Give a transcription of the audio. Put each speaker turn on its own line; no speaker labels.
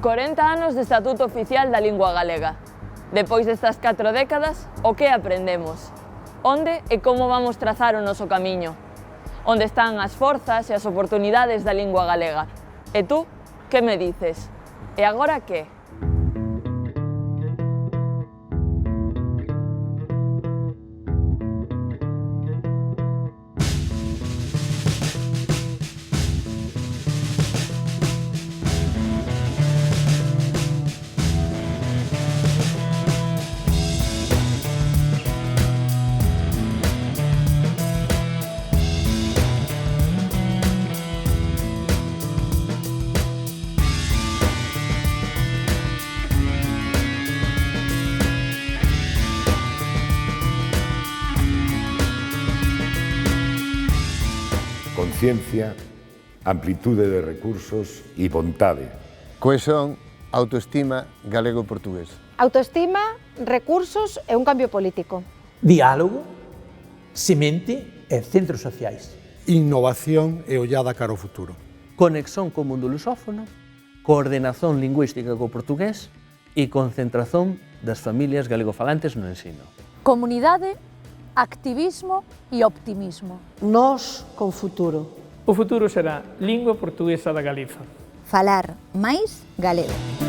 40 anos de Estatuto Oficial da Lingua Galega. Depois destas 4 décadas, o que aprendemos? Onde e como vamos trazar o noso camiño? Onde están as forzas e as oportunidades da lingua galega? E tú, que me dices? E agora que?
Conciencia, amplitude de recursos e vontade.
Cohesión, autoestima, galego-portugués.
Autoestima, recursos e un cambio político.
Diálogo, semente e centros sociais.
Innovación e ollada cara ao futuro.
Conexión co mundo lusófono, coordenación lingüística co portugués e concentración das familias galegofalantes no ensino.
Comunidade, activismo e optimismo.
Nós con futuro.
O futuro será lingua portuguesa da Galiza.
Falar máis galego.